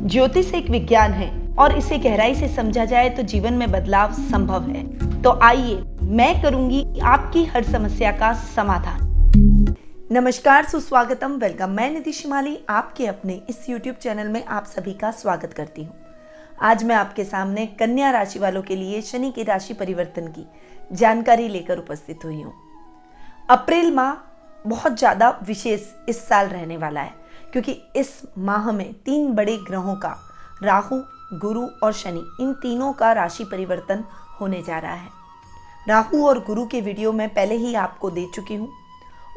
ज्योतिष एक विज्ञान है और इसे गहराई से समझा जाए तो जीवन में बदलाव संभव है। तो आइए मैं करूंगी आपकी हर समस्या का समाधान। नमस्कार, सुस्वागतम, वेलकम। मैं निधि शिमाली आपके अपने इस YouTube चैनल में आप सभी का स्वागत करती हूँ। आज मैं आपके सामने कन्या राशि वालों के लिए शनि की राशि परिवर्तन की जानकारी लेकर उपस्थित हुई हूँ। अप्रैल माह बहुत ज़्यादा विशेष इस साल रहने वाला है, क्योंकि इस माह में 3 बड़े ग्रहों का, राहु, गुरु और शनि, इन तीनों का राशि परिवर्तन होने जा रहा है। राहु और गुरु के वीडियो मैं पहले ही आपको दे चुकी हूँ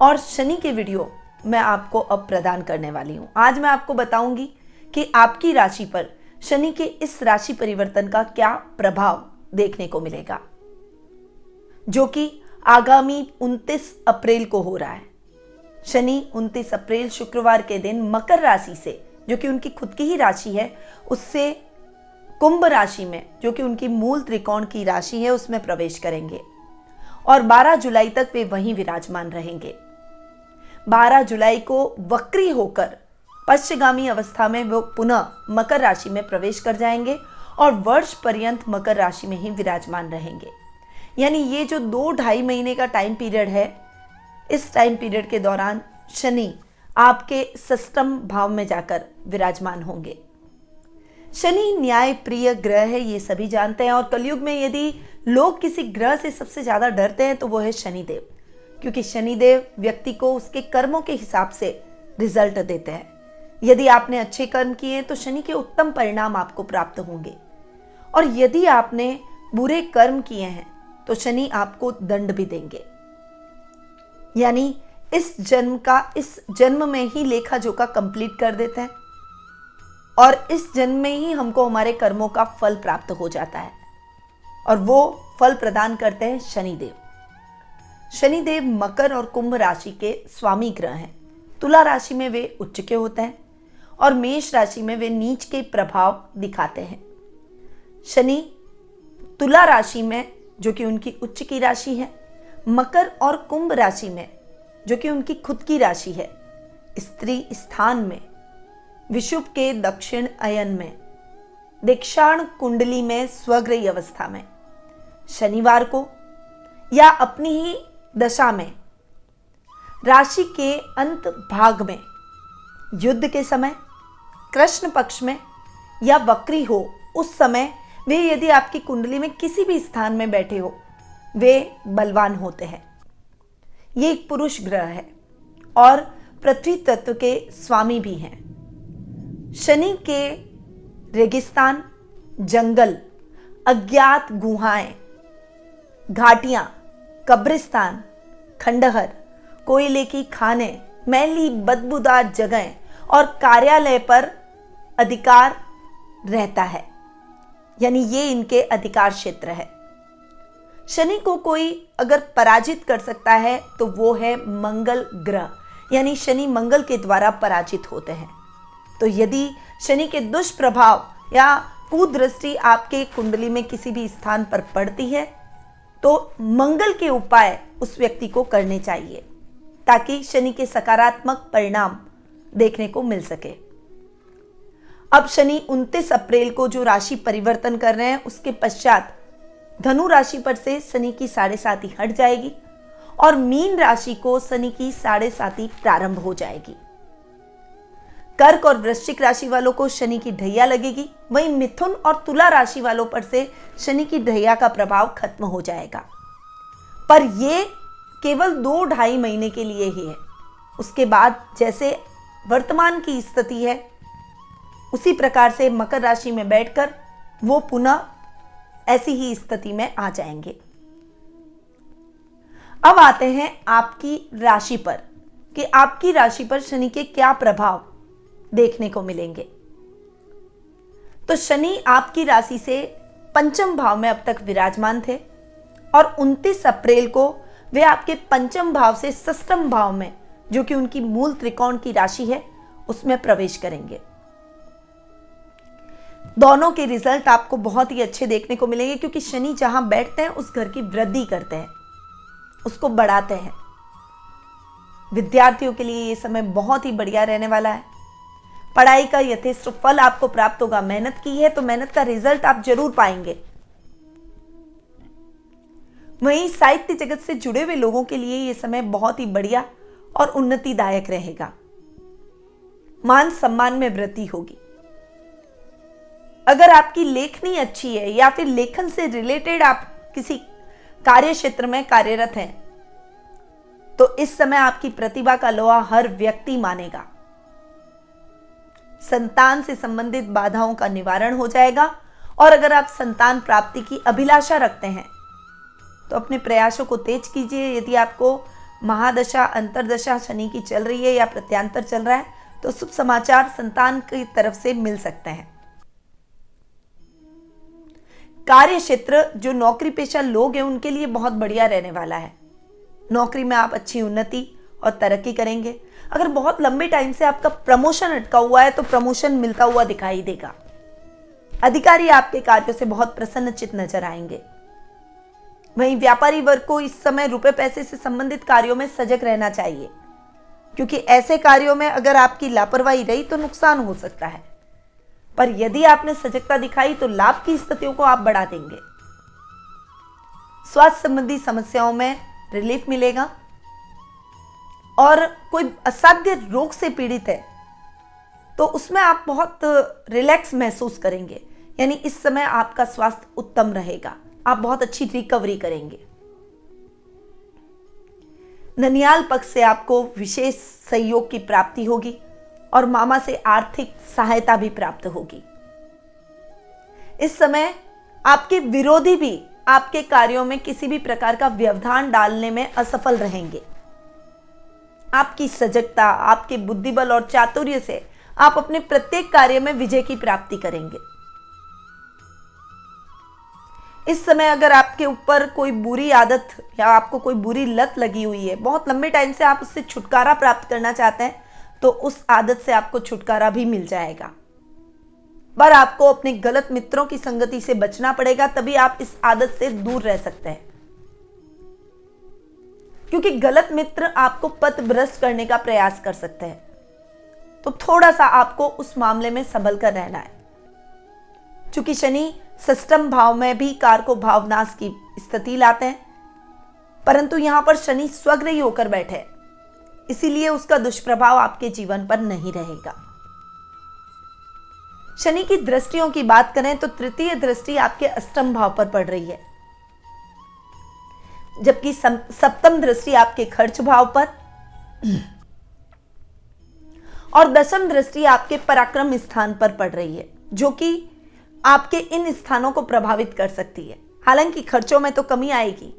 और शनि के वीडियो मैं आपको अब प्रदान करने वाली हूँ। आज मैं आपको बताऊंगी कि आपकी राशि पर शनि के इस राशि परिवर्तन का क्या प्रभाव देखने को मिलेगा, जो कि आगामी 29 अप्रैल को हो रहा है। शनि 29 अप्रैल शुक्रवार के दिन मकर राशि से, जो कि उनकी खुद की ही राशि है, उससे कुंभ राशि में, जो कि उनकी मूल त्रिकोण की राशि है, उसमें प्रवेश करेंगे और 12 जुलाई तक वे वहीं विराजमान रहेंगे। 12 जुलाई को वक्री होकर पश्चिमगामी अवस्था में वो पुनः मकर राशि में प्रवेश कर जाएंगे और वर्ष पर्यंत मकर राशि में ही विराजमान रहेंगे। यानी ये जो 2-2.5 महीने का टाइम पीरियड है, इस टाइम पीरियड के दौरान शनि आपके षष्ठम भाव में जाकर विराजमान होंगे। शनि न्याय प्रिय ग्रह है, ये सभी जानते हैं, और कलयुग में यदि लोग किसी ग्रह से सबसे ज्यादा डरते हैं तो वो है शनिदेव, क्योंकि शनिदेव व्यक्ति को उसके कर्मों के हिसाब से रिजल्ट देते हैं। यदि आपने अच्छे कर्म किए तो शनि के उत्तम परिणाम आपको प्राप्त होंगे, और यदि आपने बुरे कर्म किए हैं तो शनि आपको दंड भी देंगे। यानी इस जन्म में ही लेखा जोखा कंप्लीट कर देते हैं और इस जन्म में ही हमको हमारे कर्मों का फल प्राप्त हो जाता है, और वो फल प्रदान करते हैं शनिदेव। शनिदेव मकर और कुंभ राशि के स्वामी ग्रह हैं। तुला राशि में वे उच्च के होते हैं और मेष राशि में वे नीच के प्रभाव दिखाते हैं। शनि तुला राशि में, जो कि उनकी उच्च की राशि है, मकर और कुंभ राशि में, जो कि उनकी खुद की राशि है, स्त्री स्थान में, विषुव के दक्षिण अयन में, दीक्षाण कुंडली में स्वग्रही अवस्था में, शनिवार को या अपनी ही दशा में, राशि के अंत भाग में, युद्ध के समय, कृष्ण पक्ष में या वक्री हो, उस समय वे यदि आपकी कुंडली में किसी भी स्थान में बैठे हो, वे बलवान होते हैं। ये एक पुरुष ग्रह है और पृथ्वी तत्व के स्वामी भी हैं। शनि के रेगिस्तान, जंगल, अज्ञात गुहाएं, घाटियां, कब्रिस्तान, खंडहर, कोयले की खानें, मैली बदबूदार जगहें और कार्यालय पर अधिकार रहता है। यानी ये इनके अधिकार क्षेत्र है। शनि को कोई अगर पराजित कर सकता है तो वो है मंगल ग्रह, यानी शनि मंगल के द्वारा पराजित होते हैं। तो यदि शनि के दुष्प्रभाव या कुदृष्टि आपके कुंडली में किसी भी स्थान पर पड़ती है तो मंगल के उपाय उस व्यक्ति को करने चाहिए, ताकि शनि के सकारात्मक परिणाम देखने को मिल सके। अब शनि 29 अप्रैल को जो राशि परिवर्तन कर रहे हैं, उसके पश्चात धनु राशि पर से शनि की 7.5 हट जाएगी और मीन राशि को शनि की 7.5 प्रारंभ हो जाएगी। कर्क और वृश्चिक राशि वालों को शनि की ढैया लगेगी, वहीं मिथुन और तुला राशि वालों पर से शनि की ढैया का प्रभाव खत्म हो जाएगा। पर ये केवल 2-2.5 महीने के लिए ही है। उसके बाद जैसे वर्तमान की स्थिति है, उसी प्रकार से मकर राशि में बैठकर वो पुनः ऐसी ही स्थिति में आ जाएंगे। अब आते हैं आपकी राशि पर कि आपकी राशि पर शनि के क्या प्रभाव देखने को मिलेंगे। तो शनि आपकी राशि से पंचम भाव में अब तक विराजमान थे और 29 अप्रैल को वे आपके पंचम भाव से षष्ठम भाव में, जो कि उनकी मूल त्रिकोण की राशि है, उसमें प्रवेश करेंगे। दोनों के रिजल्ट आपको बहुत ही अच्छे देखने को मिलेंगे, क्योंकि शनि जहां बैठते हैं उस घर की वृद्धि करते हैं, उसको बढ़ाते हैं। विद्यार्थियों के लिए ये समय बहुत ही बढ़िया रहने वाला है। पढ़ाई का यथेष्ट फल आपको प्राप्त होगा। मेहनत की है तो मेहनत का रिजल्ट आप जरूर पाएंगे। वहीं साहित्य जगत से जुड़े हुए लोगों के लिए यह समय बहुत ही बढ़िया और उन्नतिदायक रहेगा। मान सम्मान में वृद्धि होगी। अगर आपकी लेखनी अच्छी है या फिर लेखन से रिलेटेड आप किसी कार्य क्षेत्र में कार्यरत हैं, तो इस समय आपकी प्रतिभा का लोहा हर व्यक्ति मानेगा। संतान से संबंधित बाधाओं का निवारण हो जाएगा। और अगर आप संतान प्राप्ति की अभिलाषा रखते हैं तो अपने प्रयासों को तेज कीजिए। यदि आपको महादशा अंतरदशा शनि की चल रही है या प्रत्यांतर चल रहा है तो शुभ समाचार संतान की तरफ से मिल सकते हैं। कार्य क्षेत्र जो नौकरी पेशा लोग हैं उनके लिए बहुत बढ़िया रहने वाला है। नौकरी में आप अच्छी उन्नति और तरक्की करेंगे। अगर बहुत लंबे टाइम से आपका प्रमोशन अटका हुआ है तो प्रमोशन मिलता हुआ दिखाई देगा। अधिकारी आपके कार्यों से बहुत प्रसन्नचित्त नजर आएंगे। वहीं व्यापारी वर्ग को इस समय रुपए पैसे से संबंधित कार्यों में सजग रहना चाहिए, क्योंकि ऐसे कार्यों में अगर आपकी लापरवाही रही तो नुकसान हो सकता है। पर यदि आपने सजगता दिखाई तो लाभ की स्थितियों को आप बढ़ा देंगे। स्वास्थ्य संबंधी समस्याओं में रिलीफ मिलेगा। और कोई असाध्य रोग से पीड़ित है तो उसमें आप बहुत रिलैक्स महसूस करेंगे। यानी इस समय आपका स्वास्थ्य उत्तम रहेगा। आप बहुत अच्छी रिकवरी करेंगे। ननियाल पक्ष से आपको विशेष सहयोग की प्राप्ति होगी और मामा से आर्थिक सहायता भी प्राप्त होगी। इस समय आपके विरोधी भी आपके कार्यों में किसी भी प्रकार का व्यवधान डालने में असफल रहेंगे। आपकी सजगता, आपके बुद्धिबल और चातुर्य से आप अपने प्रत्येक कार्य में विजय की प्राप्ति करेंगे। इस समय अगर आपके ऊपर कोई बुरी आदत या आपको कोई बुरी लत लगी हुई है, बहुत लंबे टाइम से आप उससे छुटकारा प्राप्त करना चाहते हैं, तो उस आदत से आपको छुटकारा भी मिल जाएगा। पर आपको अपने गलत मित्रों की संगति से बचना पड़ेगा, तभी आप इस आदत से दूर रह सकते हैं। क्योंकि गलत मित्र आपको पथभ्रष्ट करने का प्रयास कर सकते हैं। तो थोड़ा सा आपको उस मामले में संभल कर रहना है। क्योंकि शनि षष्ठम भाव में भी कारको भावनाश की स्थिति लाते हैं, परंतु यहां पर शनि स्वग्रही होकर बैठे, इसीलिए उसका दुष्प्रभाव आपके जीवन पर नहीं रहेगा। शनि की दृष्टियों की बात करें तो तृतीय दृष्टि आपके अष्टम भाव पर पड़ रही है, जबकि सप्तम दृष्टि आपके खर्च भाव पर और दशम दृष्टि आपके पराक्रम स्थान पर पड़ रही है, जो कि आपके इन स्थानों को प्रभावित कर सकती है। हालांकि खर्चों में तो कमी आएगी,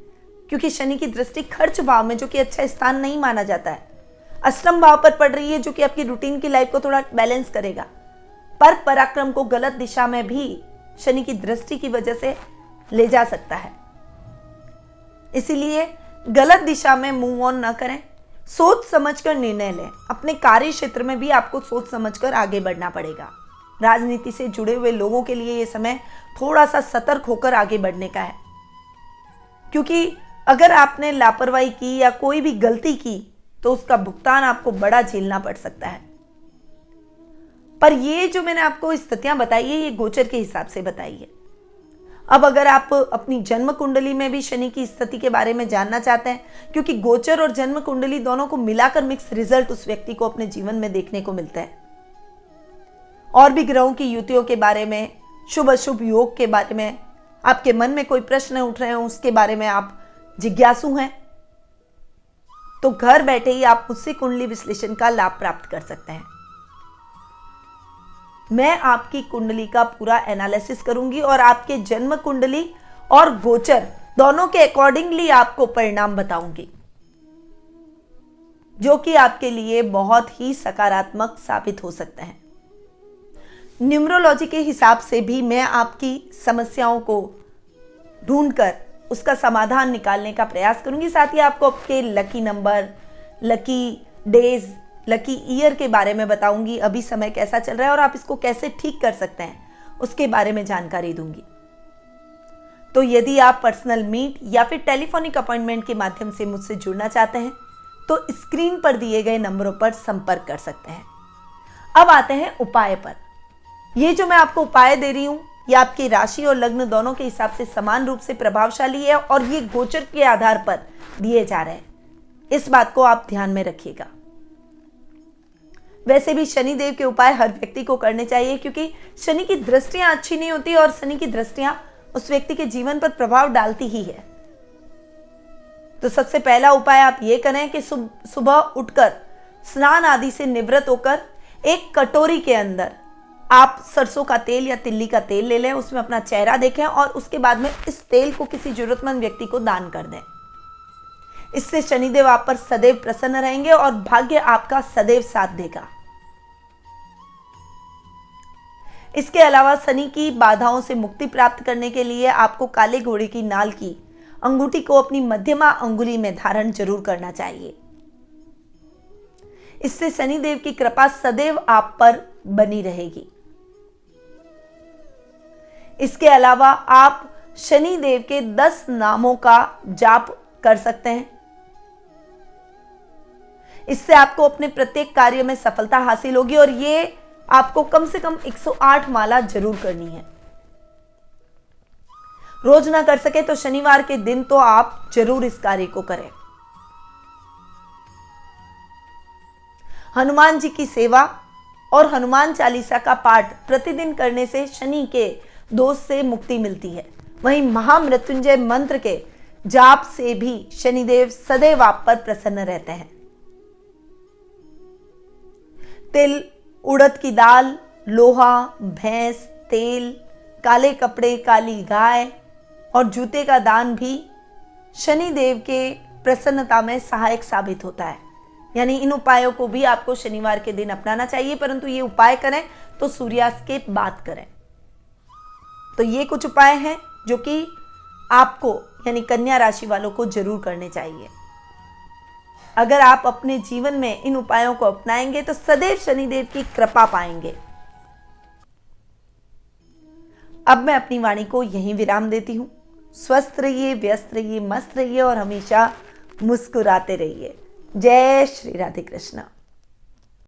क्योंकि शनि की दृष्टि खर्च भाव में, जो कि अच्छा स्थान नहीं माना जाता है, अष्टम भाव पर पड़ रही है, जो कि आपकी रूटीन की लाइफ को थोड़ा बैलेंस करेगा। पर पराक्रम को गलत दिशा में भी शनि की दृष्टि की वजह से ले जा सकता है। इसीलिए गलत दिशा में मूव ऑन न करें, सोच समझकर निर्णय लें। अपने कार्य क्षेत्र में भी आपको सोच समझकर आगे बढ़ना पड़ेगा। राजनीति से जुड़े हुए लोगों के लिए यह समय थोड़ा सा सतर्क होकर आगे बढ़ने का है, क्योंकि अगर आपने लापरवाही की या कोई भी गलती की तो उसका भुगतान आपको बड़ा झेलना पड़ सकता है। पर ये जो मैंने आपको स्थितियां बताई है, ये गोचर के हिसाब से बताई है। अब अगर आप अपनी जन्म कुंडली में भी शनि की स्थिति के बारे में जानना चाहते हैं, क्योंकि गोचर और जन्म कुंडली दोनों को मिलाकर मिक्स रिजल्ट उस व्यक्ति को अपने जीवन में देखने को मिलता है। और भी ग्रहों की युतियों के बारे में, शुभ अशुभ योग के बारे में आपके मन में कोई प्रश्न उठ रहे हैं, उसके बारे में आप जिज्ञासु हैं, तो घर बैठे ही आप मुझसे कुंडली विश्लेषण का लाभ प्राप्त कर सकते हैं। मैं आपकी कुंडली का पूरा एनालिसिस करूंगी और आपके जन्म कुंडली और गोचर दोनों के अकॉर्डिंगली आपको परिणाम बताऊंगी, जो कि आपके लिए बहुत ही सकारात्मक साबित हो सकते हैं। न्यूमरोलॉजी के हिसाब से भी मैं आपकी समस्याओं को ढूंढकर उसका समाधान निकालने का प्रयास करूंगी। साथ ही आपको आपके lucky number, lucky days, lucky year के बारे में बताऊंगी। अभी समय कैसा चल रहा है और आप इसको कैसे ठीक कर सकते हैं, उसके बारे में जानकारी दूंगी। तो यदि आप पर्सनल मीट या फिर टेलीफोनिक अपॉइंटमेंट के माध्यम से मुझसे जुड़ना चाहते हैं तो स्क्रीन पर दिए गए नंबरों पर संपर्क कर सकते हैं। अब आते हैं उपाय पर। ये जो मैं आपको उपाय दे रही हूं, ये आपकी राशि और लग्न दोनों के हिसाब से समान रूप से प्रभावशाली है और ये गोचर के आधार पर दिए जा रहे हैं। इस बात को आप ध्यान में रखिएगा। वैसे भी शनि देव के उपाय हर व्यक्ति को करने चाहिए, क्योंकि शनि की दृष्टियां अच्छी नहीं होती और शनि की दृष्टियां उस व्यक्ति के जीवन पर प्रभाव डालती ही है। तो सबसे पहला उपाय आप ये करें कि सुबह उठकर स्नान आदि से निवृत्त होकर एक कटोरी के अंदर आप सरसों का तेल या तिल्ली का तेल ले लें, उसमें अपना चेहरा देखें और उसके बाद में इस तेल को किसी जरूरतमंद व्यक्ति को दान कर दें। इससे शनिदेव आप पर सदैव प्रसन्न रहेंगे और भाग्य आपका सदैव साथ देगा। इसके अलावा शनि की बाधाओं से मुक्ति प्राप्त करने के लिए आपको काले घोड़े की नाल की अंगूठी को अपनी मध्यमा अंगुली में धारण जरूर करना चाहिए। इससे शनिदेव की कृपा सदैव आप पर बनी रहेगी। इसके अलावा आप शनि देव के 10 नामों का जाप कर सकते हैं। इससे आपको अपने प्रत्येक कार्य में सफलता हासिल होगी और ये आपको कम से कम 108 माला जरूर करनी है। रोज ना कर सके तो शनिवार के दिन तो आप जरूर इस कार्य को करें। हनुमान जी की सेवा और हनुमान चालीसा का पाठ प्रतिदिन करने से शनि के दोष से मुक्ति मिलती है। वहीं महामृत्युंजय मंत्र के जाप से भी शनिदेव सदैव आप पर प्रसन्न रहते हैं। तिल, उड़द की दाल, लोहा, भैंस, तेल, काले कपड़े, काली गाय और जूते का दान भी शनिदेव के प्रसन्नता में सहायक साबित होता है। यानी इन उपायों को भी आपको शनिवार के दिन अपनाना चाहिए, परंतु ये उपाय करें तो सूर्यास्त के बाद करें। तो ये कुछ उपाय हैं जो कि आपको यानी कन्या राशि वालों को जरूर करने चाहिए। अगर आप अपने जीवन में इन उपायों को अपनाएंगे तो सदैव शनिदेव की कृपा पाएंगे। अब मैं अपनी वाणी को यहीं विराम देती हूं। स्वस्थ रहिए, व्यस्त रहिए, मस्त रहिए और हमेशा मुस्कुराते रहिए। जय श्री राधे कृष्ण।